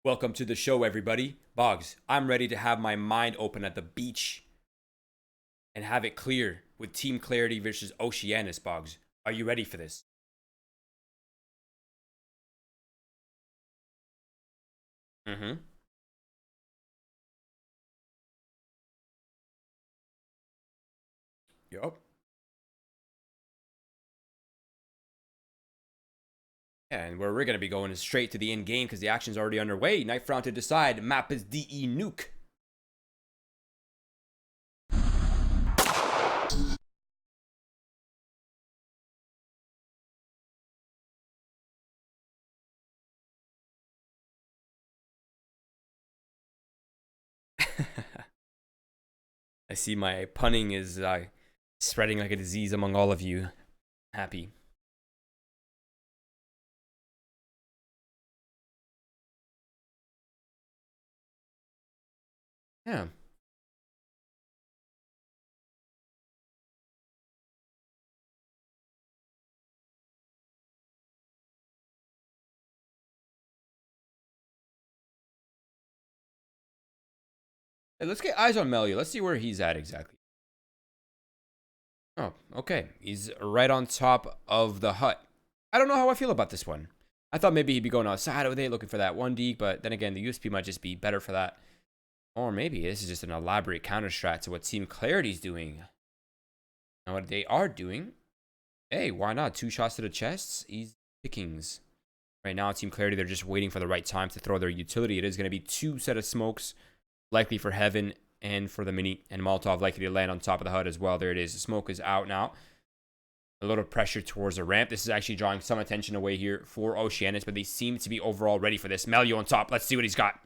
Welcome to the show, everybody. Boggs, I'm ready to have my mind open at the beach and have it clear with Team Clarity versus Oceanus, Boggs. Are you ready for this? Mm-hmm. Yup. Yeah, and where we're going to be going is straight to the end game because the action's already underway. Knife round to decide. Map is DE Nuke. I see my punning is spreading like a disease among all of you. Happy. Yeah. Hey, let's get eyes on Melio. Let's see where he's at exactly. Oh, okay. He's right on top of the hut. I don't know how I feel about this one. I thought maybe he'd be going outside over there looking for that 1D, but then again, the USP might just be better for that. Or maybe this is just an elaborate counter strat to what Team Clarity's doing. And what they are doing, hey, why not? 2 shots to the chests, easy pickings. Right now, Team Clarity, they're just waiting for the right time to throw their utility. It is going to be 2 set of smokes, likely for Heaven and for the Mini, and Molotov likely to land on top of the hut as well. There it is. The smoke is out now. A little pressure towards the ramp. This is actually drawing some attention away here for Oceanus, but they seem to be overall ready for this. Melio on top. Let's see what he's got.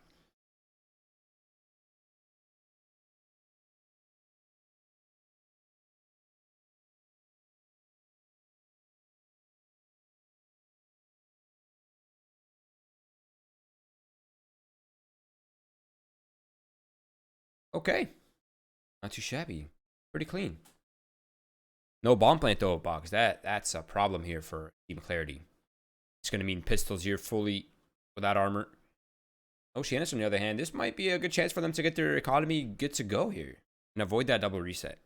Okay. Not too shabby. Pretty clean. No bomb plant though, Boggs. That's a problem here for Team Clarity. It's going to mean pistols here fully without armor. Oceanus, on the other hand, this might be a good chance for them to get their economy good to go here and avoid that double reset.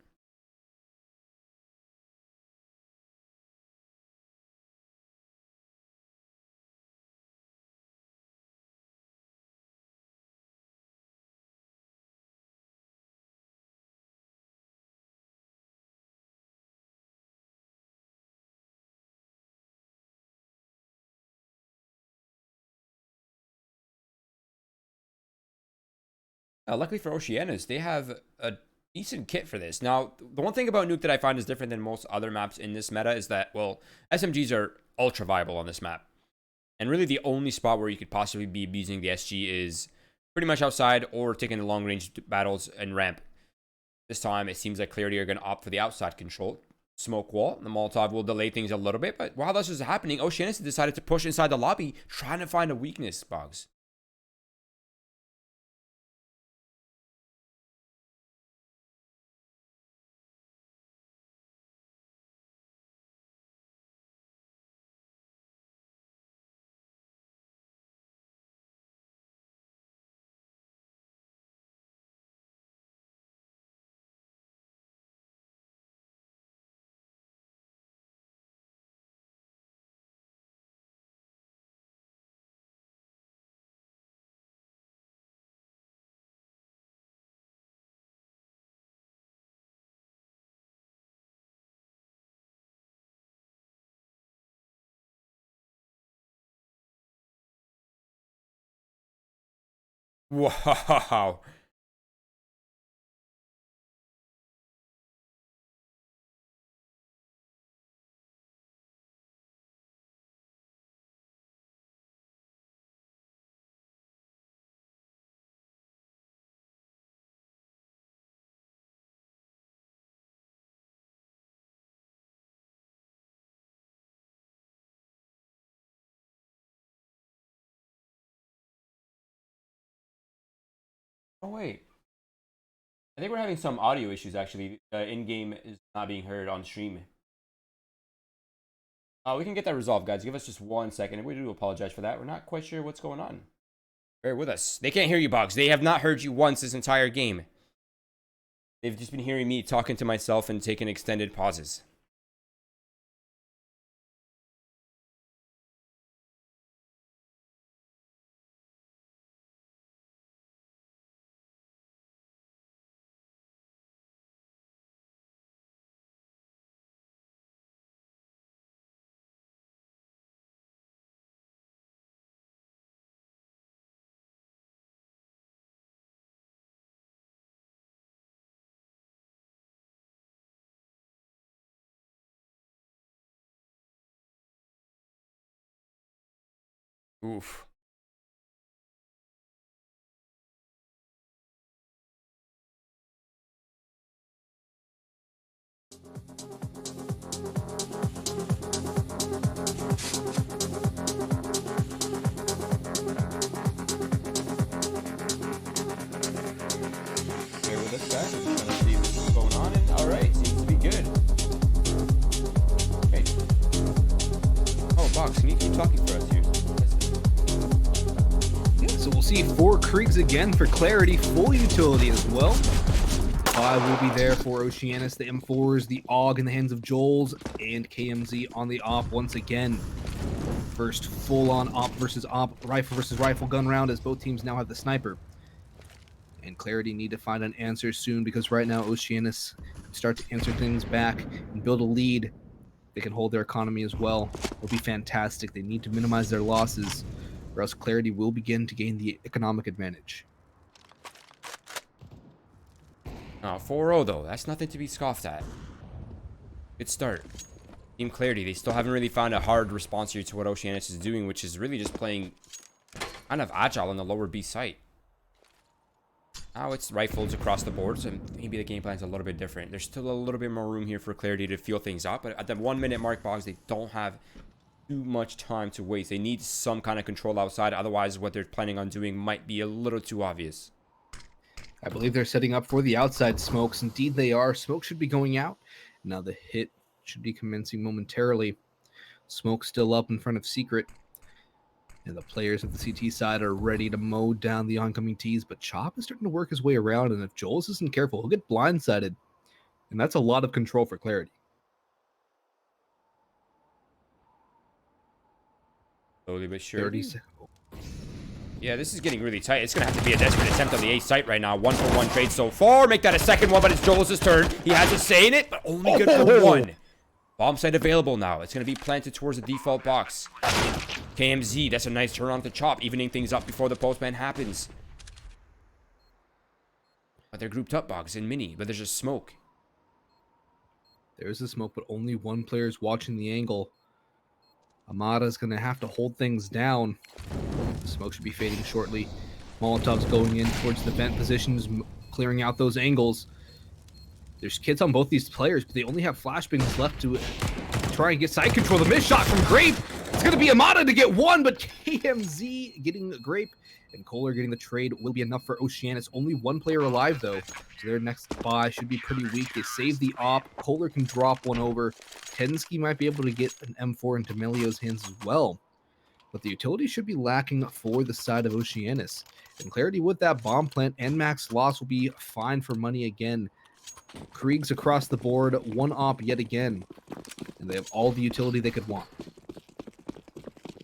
Luckily for Oceanus, they have a decent kit for this. Now, the one thing about Nuke that I find is different than most other maps in this meta is that, well, SMGs are ultra viable on this map. And really the only spot where you could possibly be abusing the SG is pretty much outside or taking the long range battles and ramp. This time, it seems like Clarity are going to opt for the outside control. Smoke wall. The Molotov will delay things a little bit, but while this is happening, Oceanus decided to push inside the lobby, trying to find a weakness, Boggs. Wow. Oh, wait. I think we're having some audio issues, actually. In-game is not being heard on stream. We can get that resolved, guys. Give us just 1 second. We do apologize for that. We're not quite sure what's going on. Bear with us. They can't hear you, Boggs. They have not heard you once this entire game. They've just been hearing me talking to myself and taking extended pauses. Oof. Bear with us, guys. We're just trying to see what's going on. And all right, seems to be good. Okay. Oh, Boggs, can you keep talking for us here? Yeah, so we'll see 4 Kriegs again for clarity, full utility as well. 5 will be there for Oceanus, the M4s, the AUG in the hands of Joel's, and KMZ on the op once again. First full-on op versus rifle gun round, as both teams now have the sniper. And clarity need to find an answer soon, because right now Oceanus can start to answer things back and build a lead. They can hold their economy as well. It'll be fantastic. They need to minimize their losses, or else clarity will begin to gain the economic advantage. Oh, 4-0 though. That's nothing to be scoffed at. Good start. Team Clarity, they still haven't really found a hard response here to what Oceanus is doing, which is really just playing kind of agile on the lower B site. Now it's rifles across the board, so maybe the game plan's a little bit different. There's still a little bit more room here for Clarity to feel things out, but at the 1 minute mark, Boggs, they don't have too much time to waste. They need some kind of control outside, otherwise what they're planning on doing might be a little too obvious. I believe they're setting up for the outside smokes. Indeed they are. Smoke should be going out. Now the hit should be commencing momentarily. Smoke still up in front of Secret. And the players of the CT side are ready to mow down the oncoming Ts, but Chop is starting to work his way around, and if Joel's isn't careful, he'll get blindsided. And that's a lot of control for clarity. Slowly but surely. 30 Yeah, this is getting really tight. It's going to have to be a desperate attempt on the A site right now. 1-for-1 trade so far. Make that a second one, but it's Joel's turn. He has a say in it, but only good for one. Bomb site available now. It's going to be planted towards the default box. KMZ, that's a nice turn on to Chop, evening things up before the postman happens. But they're grouped up, Boggs and Mini, but there's just smoke. There's a smoke, but only one player is watching the angle. Amada's going to have to hold things down. The smoke should be fading shortly. Molotov's going in towards the vent positions, clearing out those angles. There's kids on both these players, but they only have flashbangs left to try and get side control. The missed shot from Grape. It's going to be Amada to get one, but KMZ getting Grape and Kohler getting the trade will be enough for Oceanus. Only one player alive, though, so their next buy should be pretty weak. They save the op. Kohler can drop one over. Tensky might be able to get an M4 into Melio's hands as well. But the utility should be lacking for the side of Oceanus. And clarity with that bomb plant and max loss will be fine for money again. Kriegs across the board, one op yet again. And they have all the utility they could want.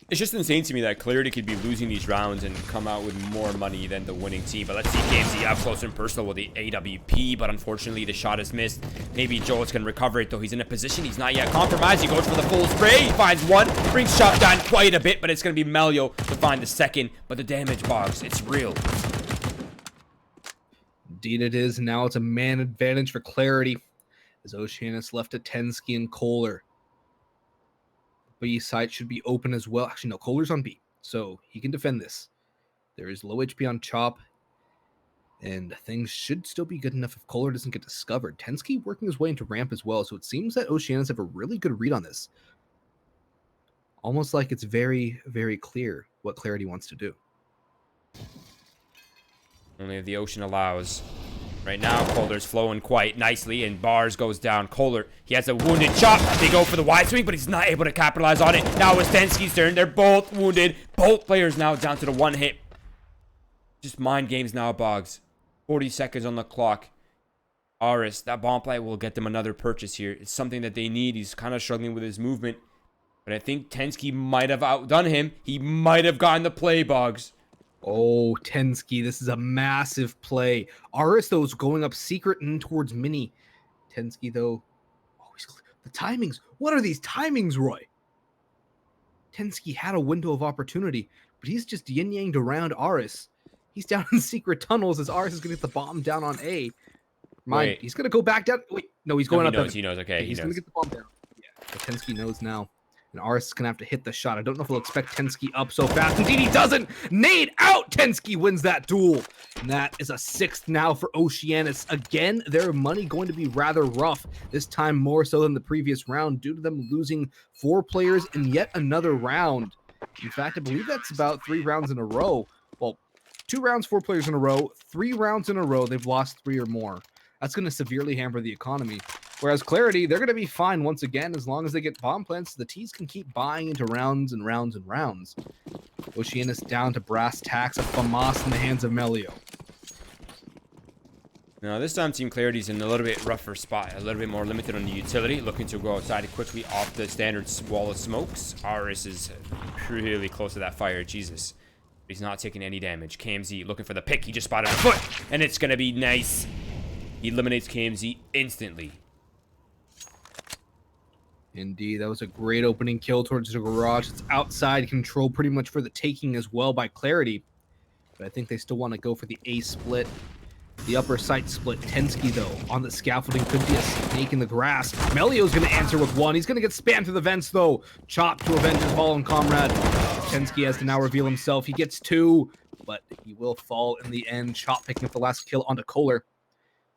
It's just insane to me that Clarity could be losing these rounds and come out with more money than the winning team. But let's see KMZ up close and personal with the AWP, but unfortunately the shot is missed. Maybe Joel's can recover it, though he's in a position. He's not yet compromised. He goes for the full spray. He finds one, brings Chop down quite a bit, but it's going to be Melio to find the second. But the damage, Boggs, it's real. Indeed it is, and now it's a man advantage for Clarity, as Oceanus left to Tensky and Kohler. B side should be open as well. Actually, no, Kohler's on B, so he can defend this. There is low HP on Chop, and things should still be good enough if Kohler doesn't get discovered. Tensky working his way into ramp as well, so it seems that Oceanus have a really good read on this. Almost like it's very, very clear what Clarity wants to do. Only if the ocean allows. Right now, Kohler's flowing quite nicely, and Bars goes down. Kohler, he has a wounded Chop. They go for the wide swing, but he's not able to capitalize on it. Now it's Tensky's turn. They're both wounded. Both players now down to the one hit. Just mind games now, Boggs. 40 seconds on the clock. Aris, that bomb play will get them another purchase here. It's something that they need. He's kind of struggling with his movement. But I think Tensky might have outdone him. He might have gotten the play, Boggs. Oh, Tensky, this is a massive play. Aris, though, is going up secret and towards Mini. Tensky, though, the timings. What are these timings, Roy? Tensky had a window of opportunity, but he's just yin-yanged around Aris. He's down in secret tunnels as Aris is going to get the bomb down on A. Mind, he's going to go back down. Wait, no, he's going up. He knows. Okay, he's going to get the bomb down. Yeah, but Tensky knows now. And Aris is going to have to hit the shot. I don't know if he'll expect Tensky up so fast. Indeed, he doesn't. Nade out. Tensky wins that duel. And that is a 6th now for Oceanus. Again, their money going to be rather rough. This time more so than the previous round due to them losing 4 players in yet another round. In fact, I believe that's about 3 rounds in a row. Well, 2 rounds, 4 players in a row. 3 rounds in a row, they've lost 3 or more. That's going to severely hamper the economy. Whereas Clarity, they're going to be fine once again as long as they get bomb plants. The T's can keep buying into rounds and rounds and rounds. Oceanus down to brass tacks, a FAMAS in the hands of Melio. Now this time Team Clarity's in a little bit rougher spot, a little bit more limited on the utility, looking to go outside quickly off the standard wall of smokes. Aris is really close to that fire, Jesus. But he's not taking any damage. KMZ looking for the pick, he just spotted a foot, and it's going to be nice. He eliminates KMZ instantly. Indeed, that was a great opening kill towards the garage. It's outside control pretty much for the taking as well by Clarity. But I think they still want to go for the A split. The upper site split. Tensky, though, on the scaffolding could be a snake in the grass. Melio's going to answer with 1. He's going to get spammed through the vents, though. Chop to avenge his fallen comrade. Tensky has to now reveal himself. He gets 2, but he will fall in the end. Chop picking up the last kill onto Kohler.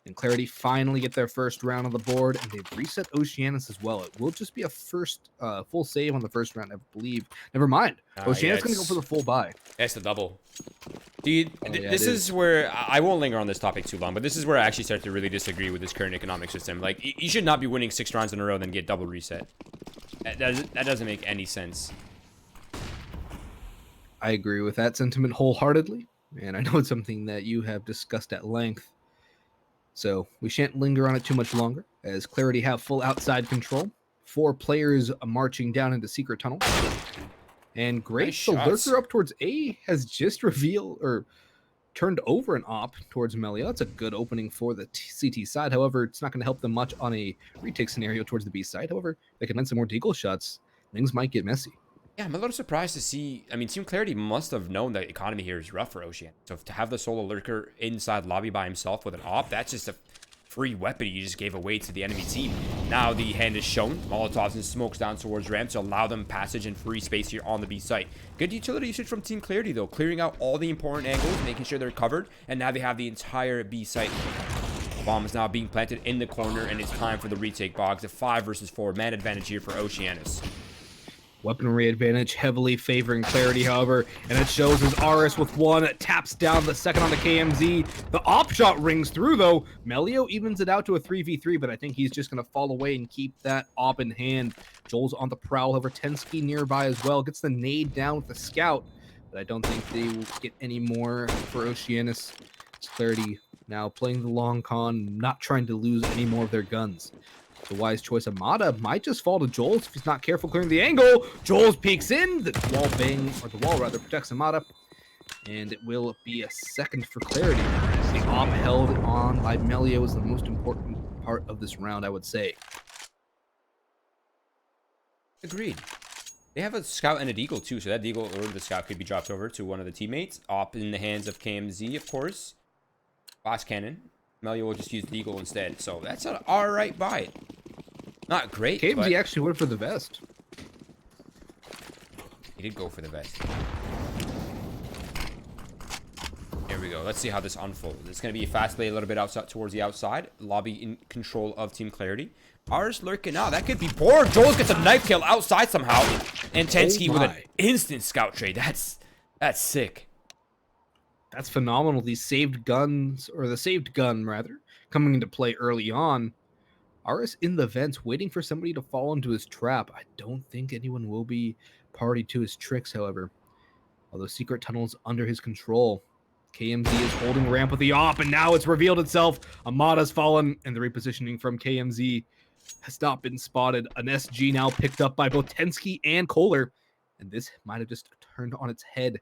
And Clarity finally get their first round on the board, and they've reset Oceanus as well. It will just be a first full save on the first round, I believe. Never mind. Oceanus going to go for the full buy. That's the double. Dude, this is where I won't linger on this topic too long, but this is where I actually start to really disagree with this current economic system. Like, you should not be winning 6 rounds in a row then get double reset. That doesn't make any sense. I agree with that sentiment wholeheartedly, and I know it's something that you have discussed at length. So we shan't linger on it too much longer, as Clarity have full outside control. 4 players marching down into secret tunnel. And great, Nice the shots. lurker up towards A has just revealed or turned over an op towards Melio. That's a good opening for the CT side. However, it's not going to help them much on a retake scenario towards the B side. However, they can land some more deagle shots. Things might get messy. Yeah, I'm a little surprised to see. I mean, Team Clarity must have known the economy here is rough for Ocean. So to have the solo lurker inside lobby by himself with an op, that's just a free weapon you just gave away to the enemy team. Now the hand is shown. Molotovs and smokes down towards ramp to allow them passage and free space here on the B site. Good utility usage from Team Clarity though, clearing out all the important angles, making sure they're covered, and now they have the entire B site. Bomb is now being planted in the corner, and it's time for the retake. Boggs, a 5 versus 4 man advantage here for Oceanus. Weaponry advantage heavily favoring Clarity, however, and it shows as Aris with 1 taps down the second on the KMZ. The op shot rings through, though. Melio evens it out to a 3v3, but I think he's just going to fall away and keep that op in hand. Joel's on the prowl, however, Tensky nearby as well. Gets the nade down with the scout, but I don't think they will get any more for Oceanus. It's Clarity now playing the long con, not trying to lose any more of their guns. The wise choice. Amada might just fall to Joel's if he's not careful clearing the angle. Joel's peeks in. The wall rather protects Amada. And it will be a second for Clarity. The op held on by Melio is the most important part of this round, I would say. Agreed. They have a scout and a deagle too, so that deagle or the scout could be dropped over to one of the teammates. Op in the hands of KMZ, of course. Boss cannon. Melio will just use the deagle instead, so that's an alright buy. Not great, KMZ but actually went for the vest. he did go for the vest. Here we go. Let's see how this unfolds. It's going to be a fast play a little bit outside towards the outside. Lobby in control of Team Clarity. Ours lurking out. That could be bored. Joel gets a knife kill outside somehow. And Tensky with an instant scout trade. That's sick. That's phenomenal. These saved guns, or the saved gun rather, coming into play early on. Aris in the vents waiting for somebody to fall into his trap. I don't think anyone will be party to his tricks, however. Although secret tunnels under his control. KMZ is holding ramp with the op, and now it's revealed itself. Amada's fallen, and the repositioning from KMZ has not been spotted. An SG now picked up by both Tensky and Kohler, and this might have just turned on its head.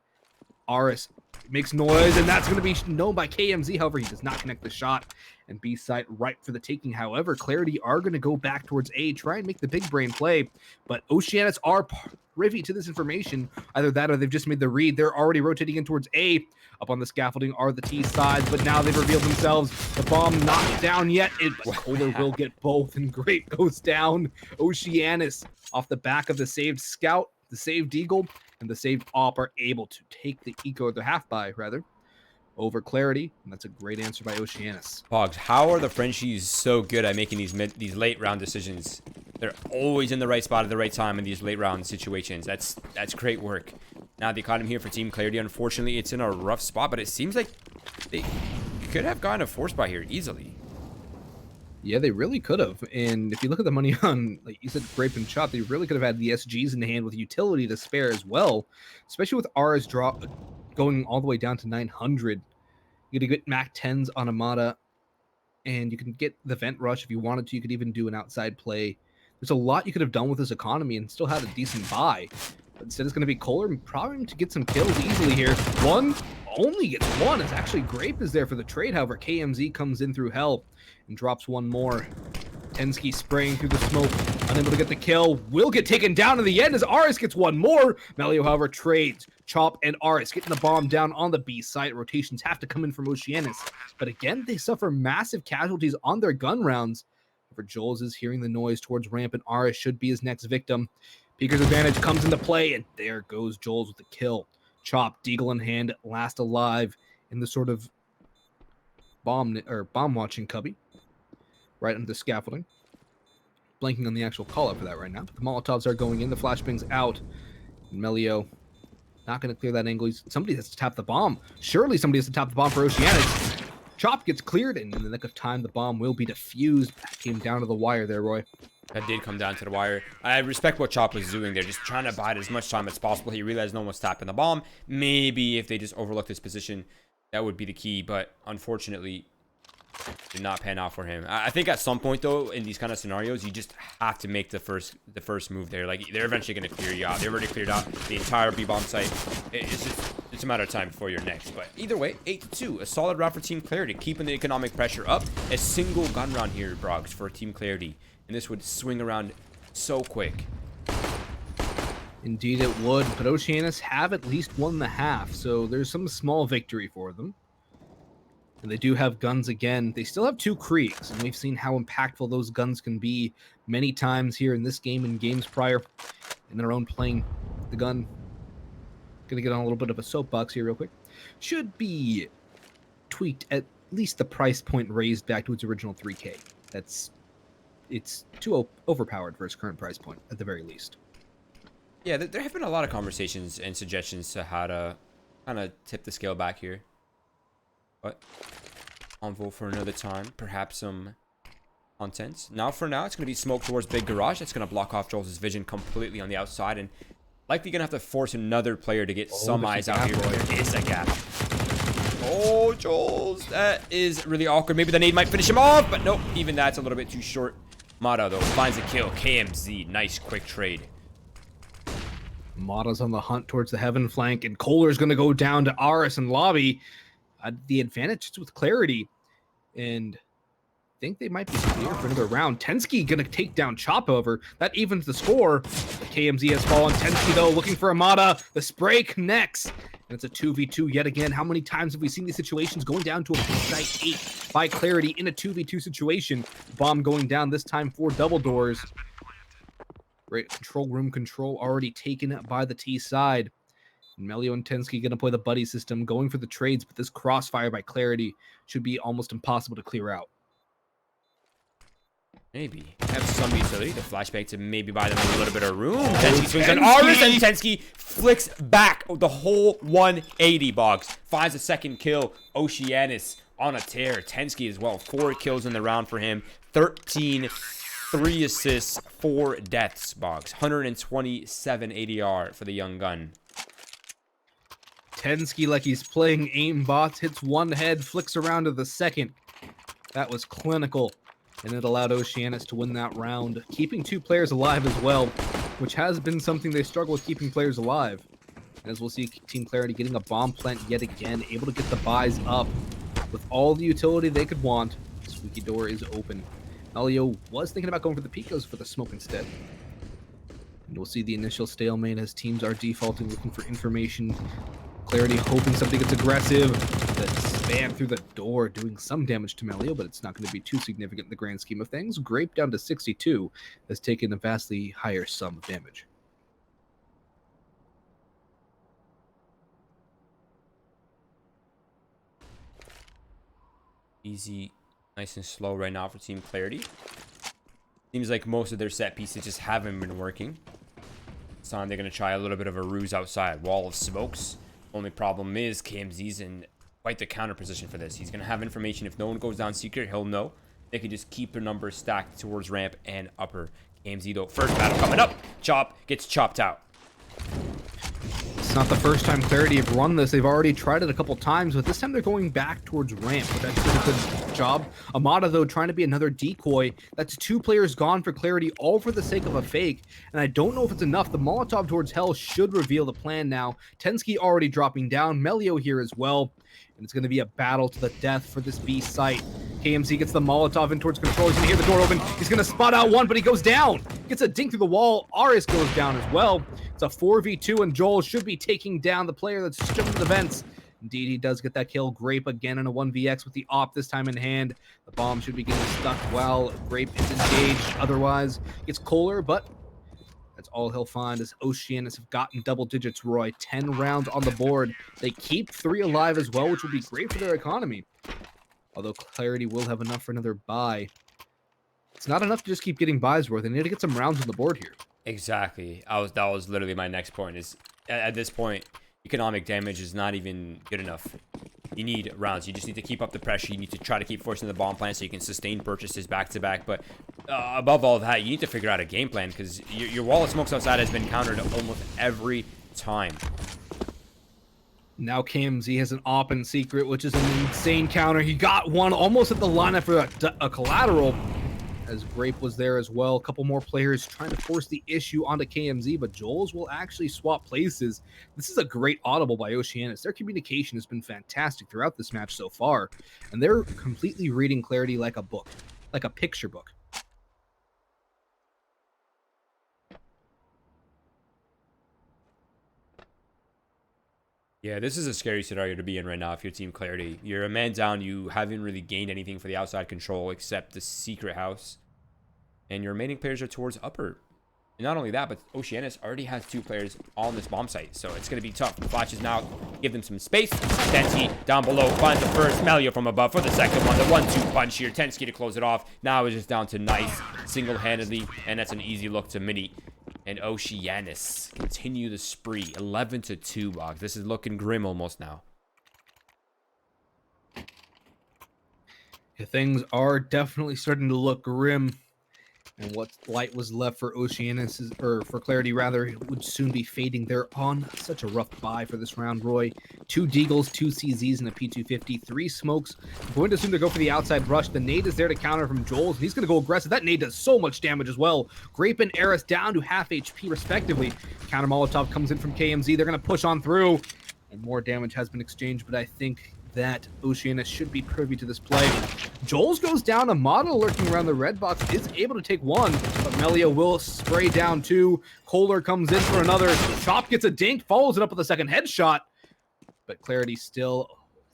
Aris makes noise, and that's going to be known by KMZ. However, he does not connect the shot, and B site ripe for the taking. However, Clarity are going to go back towards A, try and make the big brain play, but Oceanus are privy to this information. Either that or they've just made the read. They're already rotating in towards A. Up on the scaffolding are the T sides, but now they've revealed themselves. The bomb not down yet. Kohler will get both, and Grape goes down. Oceanus, off the back of the saved scout, the saved eagle, and the saved op, are able to take the eco, or the half buy rather, over Clarity, and that's a great answer by Oceanus. Boggs, how are the Frenchies so good at making these late round decisions? They're always in the right spot at the right time in these late round situations. That's great work. Now the economy here for Team Clarity, unfortunately, it's in a rough spot, but it seems like they could have gotten a force buy here easily. Yeah, they really could have. And if you look at the money on, like you said, Grape and Chop, they really could have had the SGs in the hand with utility to spare as well, especially with R's drop going all the way down to 900. You could get Mac 10s on Amada, and you can get the Vent Rush if you wanted to. You could even do an outside play. There's a lot you could have done with this economy and still had a decent buy. But instead, it's going to be Kohler probably to get some kills easily here. One only gets one. It's actually Grape is there for the trade. However, KMZ comes in through hell and drops one more. Tensky spraying through the smoke, unable to get the kill. Will get taken down in the end as Aris gets one more. Melio, however, trades. Chop and Aris getting the bomb down on the B site. Rotations have to come in from Oceanus. But again, they suffer massive casualties on their gun rounds. For Joel's is hearing the noise towards ramp, and Aris should be his next victim. Peeker's advantage comes into play, and there goes Joel's with the kill. Chop, Deagle in hand, last alive in the sort of bomb watching cubby, right under the scaffolding. Blanking on the actual call out for that right now. But the Molotovs are going in, the flashbang's out. And Melio not going to clear that angle. Somebody has to tap the bomb. Surely somebody has to tap the bomb for Oceanus. Chop gets cleared, and in the nick of time, the bomb will be defused. That came down to the wire there, Roy. That did come down to the wire. I respect what Chop was doing there, just trying to bide as much time as possible. He realized no one was tapping the bomb. Maybe if they just overlooked this position, that would be the key, but unfortunately, did not pan out for him. I think at some point, though, in these kind of scenarios, you just have to make the first move there. Like, they're eventually going to clear you out. They've already cleared out the entire B-bomb site. It's a matter of time before you're next. But either way, 8-2. A solid round for Team Clarity, keeping the economic pressure up. A single gun round here, Boggs, for Team Clarity. And this would swing around so quick. Indeed it would, but Oceanus have at least won the half, so there's some small victory for them. And they do have guns again. They still have 2 Kriegs, and we've seen how impactful those guns can be many times here in this game and games prior in their own playing the gun. Gonna get on a little bit of a soapbox here real quick. Should be tweaked, at least the price point raised back to its original 3K. It's too overpowered for its current price point, at the very least. Yeah, there have been a lot of conversations and suggestions to how to kind of tip the scale back here. But convo for another time. Perhaps some content. Now, for now, it's going to be smoke towards Big Garage. That's going to block off Joel's vision completely on the outside. And likely going to have to force another player to get some eyes out here. There is a gap. Oh, Joel's. That is really awkward. Maybe the nade might finish him off. But nope, even that's a little bit too short. Mata, though, finds a kill. KMZ. Nice quick trade. Mata's on the hunt towards the heaven flank, and Kohler's going to go down to Aris and Lobby. The advantage is with Clarity, and I think they might be clear for another round. Tensky going to take down Chop over. That evens the score. KMZ has fallen. Tensky, though, looking for Amada. The spray connects, and it's a 2v2 yet again. How many times have we seen these situations going down to a site 8 by Clarity in a 2v2 situation? Bomb going down this time for double doors. Great control room control already taken by the T side. Melio and Tensky going to play the buddy system, going for the trades, but this crossfire by Clarity should be almost impossible to clear out. Maybe. Have some utility. The flashback to maybe buy them a little bit of room. Tensky swings on Aris, and Tensky flicks back the whole 180. Boggs finds a second kill. Oceanus on a tear. Tensky as well. 4 kills in the round for him. 13, 3 assists, 4 deaths. Boggs. 127 ADR for the young gun. Tensky, like he's playing aimbots, hits one head, flicks around to the second. That was clinical, and it allowed Oceanus to win that round, keeping 2 players alive as well, which has been something they struggle with, keeping players alive. As we'll see, Team Clarity getting a bomb plant yet again, able to get the buys up with all the utility they could want. Squeaky door is open. Elio was thinking about going for the peak, goes for the smoke instead. And we'll see the initial stalemate as teams are defaulting, looking for information. Clarity hoping something gets aggressive. The spam through the door doing some damage to Melio, but it's not going to be too significant in the grand scheme of things. Grape down to 62 has taken a vastly higher sum of damage. Easy, nice and slow right now for Team Clarity. Seems like most of their set pieces just haven't been working. This time they're going to try a little bit of a ruse outside. Wall of smokes. Only problem is KMZ's in quite the counter position for this. He's going to have information. If no one goes down secret, he'll know. They can just keep their numbers stacked towards ramp and upper. KMZ, though, first battle coming up. Chop gets chopped out. It's not the first time Clarity have run this. They've already tried it a couple times, but this time they're going back towards ramp. But that's a good job. Amada, though, trying to be another decoy. That's 2 players gone for Clarity, all for the sake of a fake. And I don't know if it's enough. The Molotov towards Hell should reveal the plan now. Tensky already dropping down. Melio here as well. And it's going to be a battle to the death for this B site. KMZ gets the Molotov in towards control. He's going to hear the door open. He's going to spot out one, but he goes down. Gets a dink through the wall. Aris goes down as well. It's a 4v2, and Joel should be taking down the player that's jumping the vents. Indeed, he does get that kill. Grape again in a 1vx with the op this time in hand. The bomb should be getting stuck while Grape is engaged. Otherwise, it's Kohler, but that's all he'll find as Oceanus have gotten double digits, Roy. 10 rounds on the board. They keep 3 alive as well, which will be great for their economy. Although Clarity will have enough for another buy. It's not enough to just keep getting buys worth. They need to get some rounds on the board here. Exactly. That was literally my next point. Is at this point, economic damage is not even good enough. You need rounds. You just need to keep up the pressure. You need to try to keep forcing the bomb plan so you can sustain purchases back to back. But above all that, you need to figure out a game plan because your wall of smokes outside has been countered almost every time. Now KMZ has an op in secret, which is an insane counter. He got one almost at the lineup for a collateral, as Grape was there as well. A couple more players trying to force the issue onto KMZ, but Joel's will actually swap places. This is a great audible by Oceanus. Their communication has been fantastic throughout this match so far, and they're completely reading Clarity like a book, like a picture book. Yeah, this is a scary scenario to be in right now if you're Team Clarity. You're a man down. You haven't really gained anything for the outside control except the secret house. And your remaining players are towards upper. And not only that, but Oceanus already has 2 players on this bomb site. So it's going to be tough. Flashes now. Give them some space. Tensky down below. Finds the first. Melio from above for the second one. The 1-2 punch here. Tensky to close it off. Now it's just down to Nice single-handedly. And that's an easy look to Mini. And Oceanus continue the spree. 11-2, Boggs. This is looking grim almost now. Yeah, things are definitely starting to look grim. And what light was left for Oceanus, or for Clarity rather, would soon be fading. They're on such a rough buy for this round, Roy. 2 Deagles, 2 CZs, and a P250. 3 smokes. Going to assume to go for the outside rush. The nade is there to counter from Joel's, and he's going to go aggressive. That nade does so much damage as well. Grape and Eris down to half HP respectively. Counter Molotov comes in from KMZ. They're going to push on through. And more damage has been exchanged, but I think that Oceanus should be privy to this play. Joel's goes down. A model lurking around the red box is able to take 1, but Melio will spray down 2. Kohler comes in for another. Chop gets a dink, follows it up with a second headshot, but Clarity still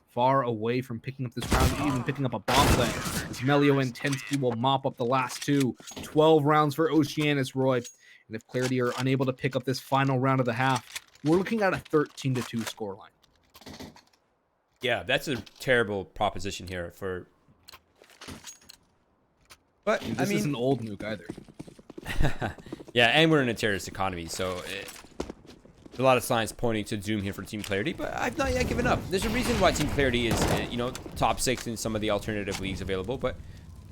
far away from picking up this round, even picking up a bomb play. As Melio and Tensky will mop up the last 2. 12 rounds for Oceanus, Roy. And if Clarity are unable to pick up this final round of the half, we're looking at a 13-2 scoreline. Yeah, that's a terrible proposition here for... But, Dude, this isn't old nuke either. Yeah, and we're in a terrorist economy, so there's a lot of signs pointing to doom here for Team Clarity, but I've not yet given up. There's a reason why Team Clarity is, top 6 in some of the alternative leagues available, but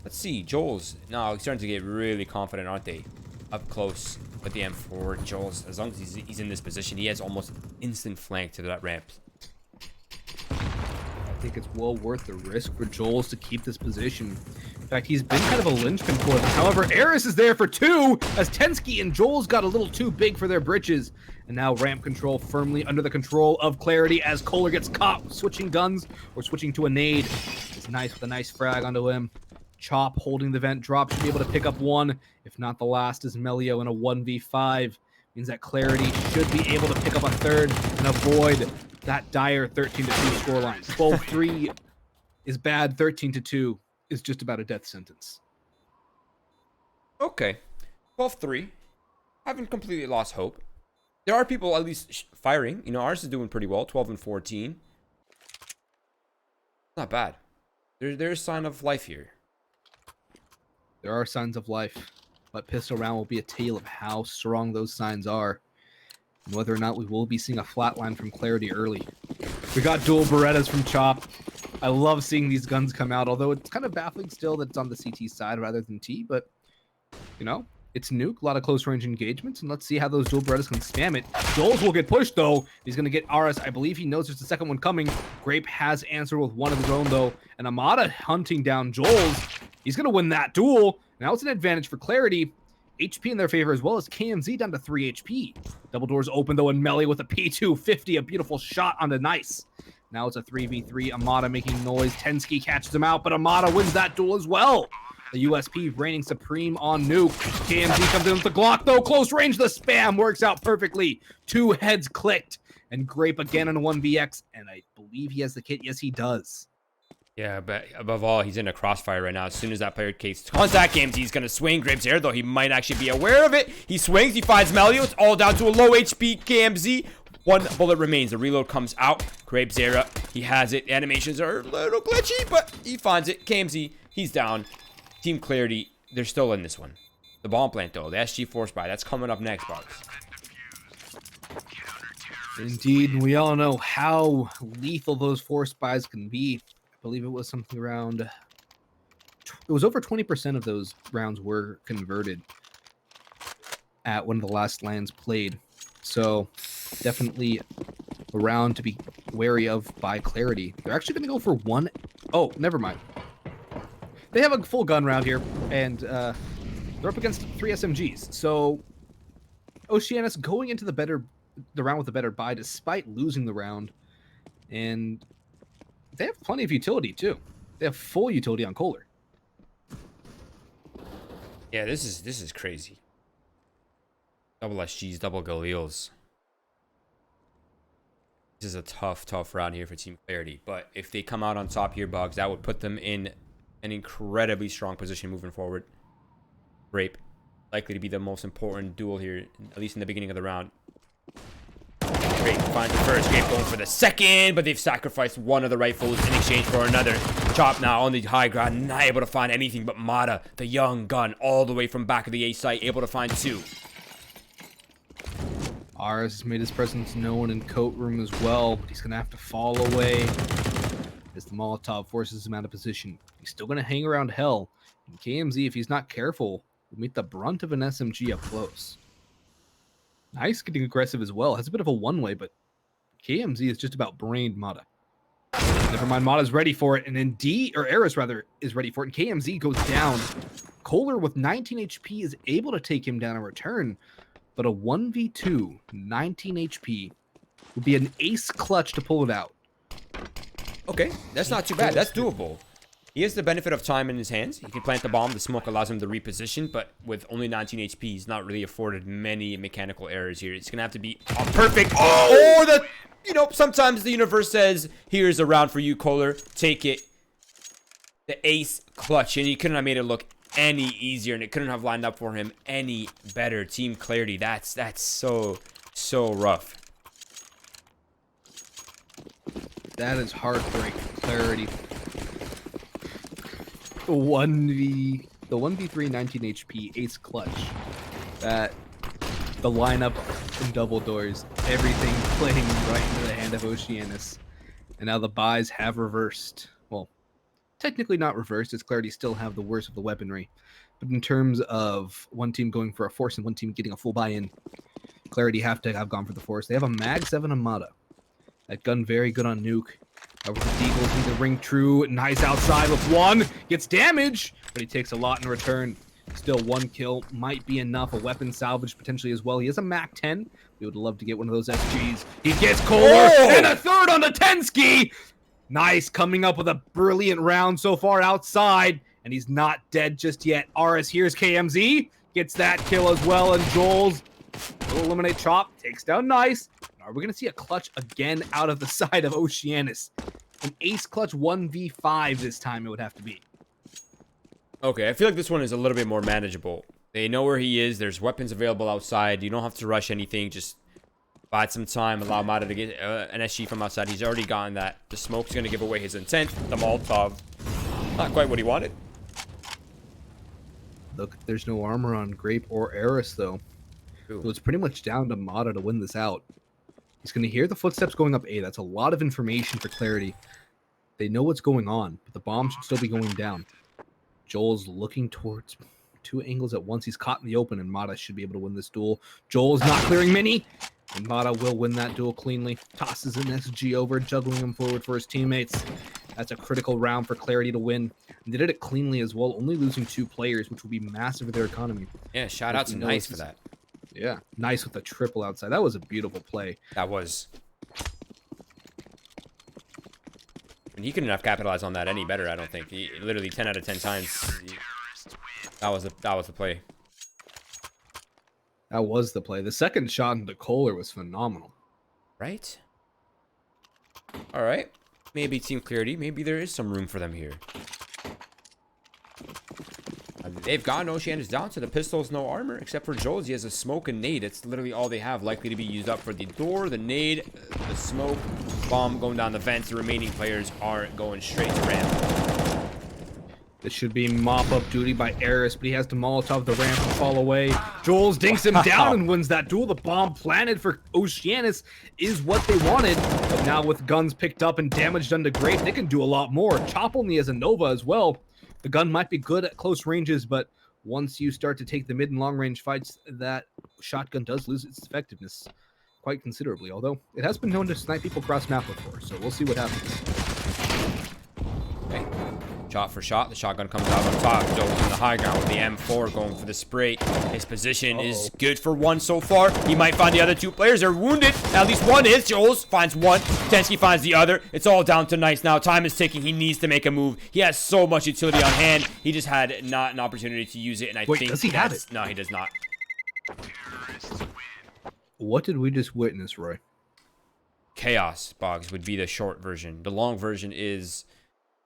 let's see. Joel's now starting to get really confident, aren't they? Up close with the M4. Joel's, as long as he's in this position, he has almost instant flank to that ramp. think it's well worth the risk for Joel's to keep this position. In fact, he's been kind of a linchpin for them. However, Eris is there for 2 as Tensky and Joel's got a little too big for their britches. And now ramp control firmly under the control of Clarity as Kohler gets caught switching guns or switching to a nade. It's nice with a nice frag onto him. Chop holding the vent drop should be able to pick up 1, if not the last, is Melio in a 1v5. Means that Clarity should be able to pick up a 3rd and avoid that dire 13-2 scoreline. 12-3 is bad, 13-2 is just about a death sentence. Okay. 12-3. Haven't completely lost hope. There are people at least firing. You know, ours is doing pretty well. 12-14. Not bad. There's a sign of life here. There are signs of life, but Pistol Round will be a tale of how strong those signs are, and whether or not we will be seeing a flatline from Clarity early. We got dual Berettas from Chop. I love seeing these guns come out, although it's kind of baffling still that it's on the CT side rather than T, but, you know, it's Nuke, a lot of close-range engagements, and let's see how those dual Berettas can spam it. Joel's will get pushed, though. He's going to get RS. I believe he knows there's a second one coming. Grape has answered with one of his own, though, and Amada hunting down Joel's. He's going to win that duel. Now it's an advantage for Clarity. HP in their favor, as well as KMZ down to 3 HP. Double doors open, though, and Melee with a P250, a beautiful shot onto Nice. Now it's a 3v3. Amada making noise. Tensky catches him out, but Amada wins that duel as well. The USP reigning supreme on Nuke. KMZ comes in with the Glock, though. Close range, the spam works out perfectly. 2 heads clicked. And Grape again on 1vx, and I believe he has the kit. Yes, he does. Yeah, but above all, he's in a crossfire right now. As soon as that player takes contact games, he's going to swing. Grape's air, though he might actually be aware of it. He swings, he finds Melio. It's all down to a low HP KMZ. 1 bullet remains. The reload comes out. Grape Zera, he has it. Animations are a little glitchy, but he finds it. KMZ, he's down. Team Clarity, they're still in this one. The bomb plant, though. The SG Force Buy, that's coming up next, Boggs. Indeed, we all know how lethal those Force Buys can be. I believe it was something around... It was over 20% of those rounds were converted at one of the last lands played. So, definitely a round to be wary of by Clarity. They're actually going to go for 1... Oh, never mind. They have a full gun round here, and they're up against 3 SMGs. So, Oceanus going into the round with a better buy despite losing the round. And they have plenty of utility, too. They have full utility on Kohler. Yeah, this is crazy. Double SGs, double Galils. This is a tough round here for Team Clarity. But if they come out on top here, Boggs, that would put them in an incredibly strong position moving forward. Grape, likely to be the most important duel here, at least in the beginning of the round. Grape finds the first, Grape going for the second, but they've sacrificed one of the rifles in exchange for another. Chop now on the high ground, not able to find anything but Mata, the young gun, all the way from back of the A site, able to find 2. Ars has made his presence known in coat room as well, but he's going to have to fall away as the Molotov forces him out of position. He's still going to hang around Hell, and KMZ, if he's not careful, will meet the brunt of an SMG up close. Nice getting aggressive as well. Has a bit of a one-way, but KMZ is just about brained Mata. Never mind, Mata's ready for it, and then Eris rather, is ready for it, and KMZ goes down. Kohler with 19 HP is able to take him down in return, but a 1v2, 19 HP, would be an ace clutch to pull it out. Okay, that's not too bad. That's doable. He has the benefit of time in his hands. He can plant the bomb. The smoke allows him to reposition, but with only 19 HP, he's not really afforded many mechanical errors here. It's going to have to be perfect. Oh! Or the, you know, sometimes the universe says, here's a round for you, Kohler. Take it. The ace clutch, and he couldn't have made it look any easier, and it couldn't have lined up for him any better. Team Clarity, that's so rough. That is heartbreak. Clarity. The 1v3 19 HP ace clutch. That the lineup in double doors, everything playing right into the hand of Oceanus. And now the buys have reversed. Well, technically not reversed, as Clarity still have the worst of the weaponry. But in terms of one team going for a force and one team getting a full buy-in, Clarity have to have gone for the force. They have a Mag 7 Amada. That gun very good on Nuke. However, the Deagles need to ring true. Nice outside with one. Gets damage, but he takes a lot in return. Still, 1 kill might be enough. A weapon salvage potentially as well. He has a MAC 10. We would love to get one of those SGs. He gets Kohler and a third on the Tensky. Nice, coming up with a brilliant round so far outside, and he's not dead just yet. Aris, here's KMZ. Gets that kill as well, and Joel's will eliminate Chop. Takes down Nice. Are we going to see a clutch again out of the side of Oceanus? An ace clutch 1v5 this time it would have to be. Okay, I feel like this one is a little bit more manageable. They know where he is. There's weapons available outside. You don't have to rush anything. Just bide some time. Allow Mata to get an SG from outside. He's already gotten that. The smoke's going to give away his intent. The Molotov. Not quite what he wanted. Look, there's no armor on Grape or Eris, though. Ooh. So it's pretty much down to Mata to win this out. He's going to hear the footsteps going up A. That's a lot of information for Clarity. They know what's going on, but the bomb should still be going down. Joel's looking towards 2 angles at once. He's caught in the open, and Mata should be able to win this duel. Joel's not clearing Mini, and Mata will win that duel cleanly. Tosses an SG over, juggling him forward for his teammates. That's a critical round for Clarity to win. And they did it cleanly as well, only losing 2 players, which will be massive for their economy. Yeah, shout out to Nice for that. Yeah, Nice with the triple outside. That was a beautiful play. That was. And he couldn't have capitalized on that any better, I don't think. He literally 10 out of 10 times. That was the play. That was the play. The second shot into Kohler was phenomenal. Right? All right. Maybe Team Clarity. Maybe there is some room for them here. They've gotten Oceanus down to the pistols, no armor, except for Joel's. He has a smoke and nade. It's literally all they have, likely to be used up for the door, the nade, the smoke, bomb going down the vents. The remaining players aren't going straight to ramp. This should be mop-up duty by Eris, but he has to Molotov the ramp and fall away. Joel's dinks him down and wins that duel. The bomb planted for Oceanus is what they wanted, but now with guns picked up and damage done to Grape, they can do a lot more. Chop only has a Nova as well. The gun might be good at close ranges, but once you start to take the mid and long range fights, that shotgun does lose its effectiveness quite considerably, although it has been known to snipe people cross map before, so we'll see what happens. Okay. Shot for shot, the shotgun comes out on top. Joel's in the high ground with the M4 going for the spray. His position is good for 1 so far. He might find the other 2 players. They're wounded. At least 1 is. Joel's finds 1. Tensky finds the other. It's all down to Nice now. Time is ticking. He needs to make a move. He has so much utility on hand. He just had not an opportunity to use it, and I think does he have it? No, he does not. What did we just witness, Roy? Chaos, Boggs, would be the short version. The long version is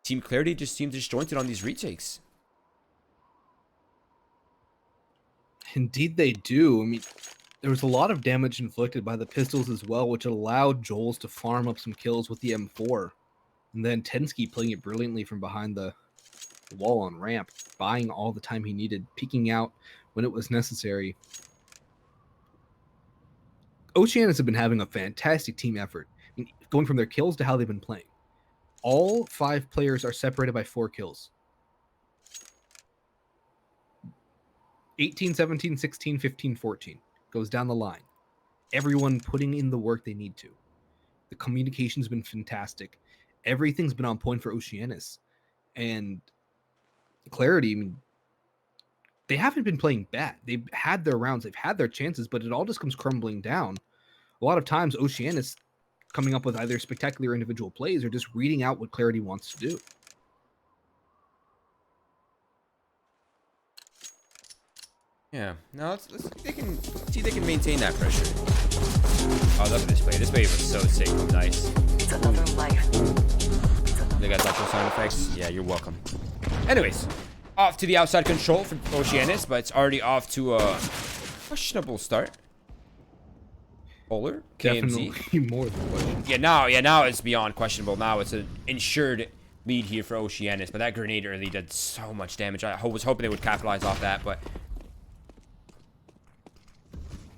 Team Clarity just seems disjointed on these retakes. Indeed they do. I mean, there was a lot of damage inflicted by the pistols as well, which allowed Joel's to farm up some kills with the M4. And then Tensky playing it brilliantly from behind the wall on ramp, buying all the time he needed, peeking out when it was necessary. Oceanus have been having a fantastic team effort, I mean, going from their kills to how they've been playing. All 5 players are separated by 4 kills. 18, 17, 16, 15, 14. Goes down the line. Everyone putting in the work they need to. The communication's been fantastic. Everything's been on point for Oceanus. And Clarity, I mean, they haven't been playing bad. They've had their rounds. They've had their chances, but it all just comes crumbling down. A lot of times, Oceanus coming up with either spectacular individual plays or just reading out what Clarity wants to do. Yeah, no, let's they can see they can maintain that pressure. Oh, look at this play. This play was so sick and nice. It's another life. They got that sound effects. Yeah, you're welcome. Anyways, off to the outside control for Oceanus, but it's already off to a questionable start. Bowler, KMZ. Definitely more than questionable. Yeah, now it's beyond questionable. Now it's an ensured lead here for Oceanus, but that grenade early did so much damage. I was hoping they would capitalize off that, but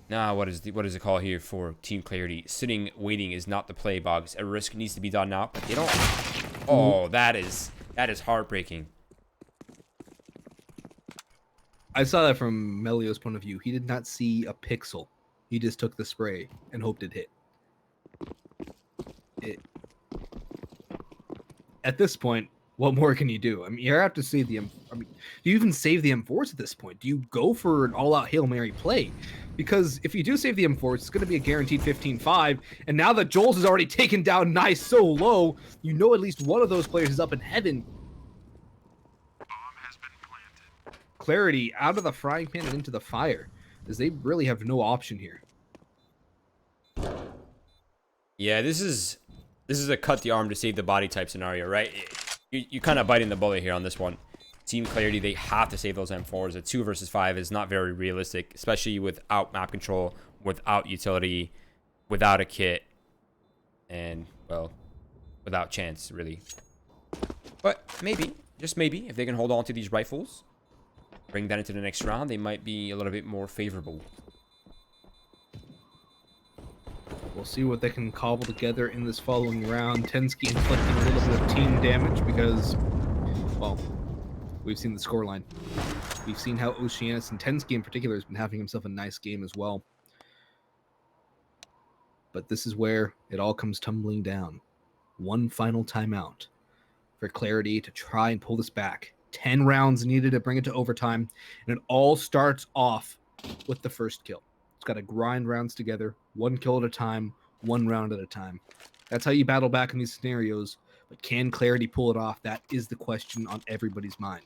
now what is the call here for Team Clarity? Sitting waiting is not the play, Boggs. A risk needs to be done now, but they don't. Oh, that is heartbreaking. I saw that from Melio's point of view. He did not see a pixel. He just took the spray and hoped it hit. at this point, what more can you do? I mean, you have to save the I mean, do you even save the M4s at this point? Do you go for an all-out Hail Mary play? Because if you do save the M4s, it's going to be a guaranteed 15-5. And now that Joel's has already taken down Nice so low, you know at least one of those players is up in heaven. Clarity out of the frying pan and into the fire, as they really have no option here. Yeah, this is a cut the arm to save the body type scenario, right? You kind of biting the bullet here on this one. Team Clarity, they have to save those M4s. A 2 versus 5 is not very realistic, especially without map control, without utility, without a kit, and, well, without chance, really. But maybe, just maybe, if they can hold on to these rifles, bring that into the next round, they might be a little bit more favorable. We'll see what they can cobble together in this following round. Tensky inflicting a little bit of team damage because, well, we've seen the scoreline. We've seen how Oceanus and Tensky in particular has been having himself a nice game as well. But this is where it all comes tumbling down. One final timeout for Clarity to try and pull this back. 10 rounds needed to bring it to overtime, and it all starts off with the first kill. It's got to grind rounds together, one kill at a time, one round at a time. That's how you battle back in these scenarios, but can Clarity pull it off? That is the question on everybody's mind.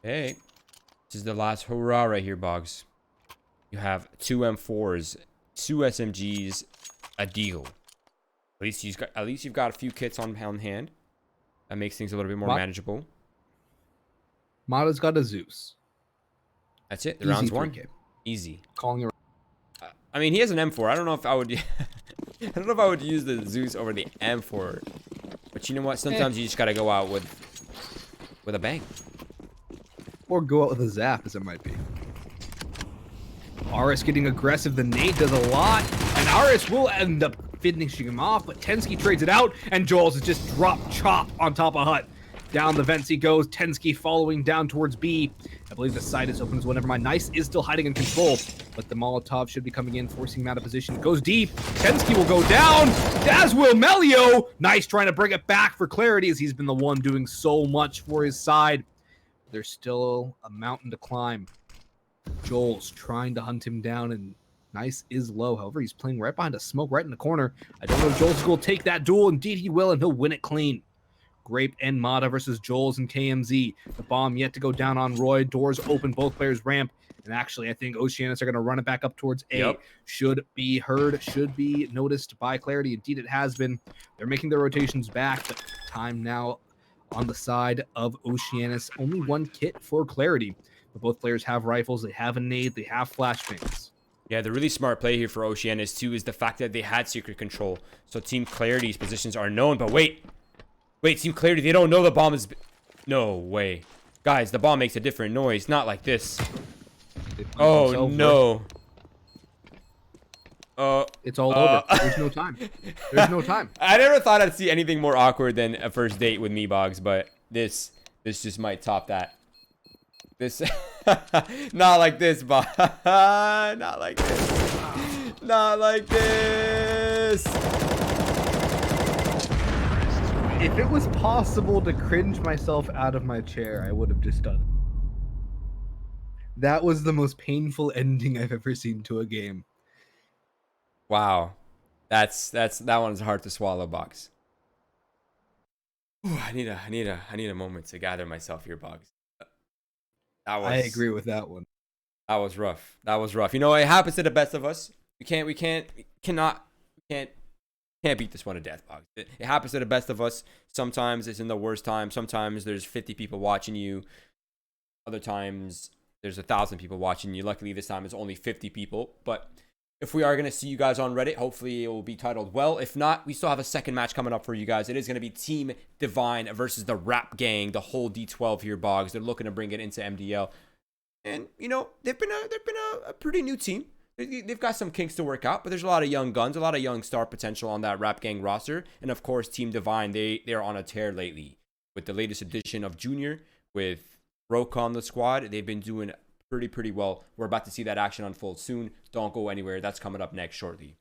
Hey, this is the last hurrah right here, Boggs. You have 2 M4s, 2 SMGs, a deagle. At least you've got a few kits on hand. That makes things a little bit more manageable. Mata's got a Zeus. That's it. The round's won. Easy. Calling it. I mean, he has an M4. I don't know if I would. I don't know if I would use the Zeus over the M4. But you know what? Sometimes you just gotta go out with a bang. Or go out with a zap, as it might be. Aris getting aggressive. The nade does a lot, and Aris will end up finishing him off, but Tensky trades it out, and Joel's is just drop chop on top of Hut. Down the vents he goes. Tensky following down towards B. I believe the side is open as well. Never mind. Nice is still hiding in control, but the Molotov should be coming in, forcing him out of position. Goes deep. Tensky will go down, as will Melio. Nice trying to bring it back for Clarity, as he's been the one doing so much for his side. There's still a mountain to climb. Joel's trying to hunt him down, and Nice is low. However, he's playing right behind a smoke right in the corner. I don't know if Joel's will take that duel. Indeed, he will, and he'll win it clean. Grape and Mata versus Joel's and KMZ. The bomb yet to go down on Roy. Doors open. Both players ramp. And actually, I think Oceanus are going to run it back up towards A. Yep. Should be heard. Should be noticed by Clarity. Indeed, it has been. They're making their rotations back. But time now on the side of Oceanus. Only one kit for Clarity. But both players have rifles. They have a nade. They have flashbangs. Yeah, the really smart play here for Oceanus, too, is the fact that they had secret control. So Team Clarity's positions are known. But wait, Team Clarity, they don't know the bomb is... No way. Guys, the bomb makes a different noise. Not like this. Oh, no. It's all over. There's no time. There's no time. I never thought I'd see anything more awkward than a first date with me, Boggs, but this just might top that. This... Not like this, Bob. Not like this. Not like this. If it was possible to cringe myself out of my chair, I would have just done it. That was the most painful ending I've ever seen to a game. Wow. That one's hard to swallow, Boggs. Ooh, I need a moment to gather myself here, Boggs. I agree with that one. That was rough. That was rough. You know, it happens to the best of us. We can't beat this one to death, Boggs. It happens to the best of us. Sometimes it's in the worst time. Sometimes there's 50 people watching you. Other times there's 1,000 people watching you. Luckily this time it's only 50 people. But if we are going to see you guys on Reddit, hopefully it will be titled well. If not, we still have a second match coming up for you guys. It is going to be Team Divine versus the Rap Gang, the whole D12 here, Boggs. They're looking to bring it into MDL. And, you know, they've been a pretty new team. They've got some kinks to work out, but there's a lot of young guns, a lot of young star potential on that Rap Gang roster. And, of course, Team Divine, they're on a tear lately. With the latest edition of Junior, with Roke on the squad, they've been doing pretty well. We're about to see that action unfold soon. Don't go anywhere. That's coming up next shortly.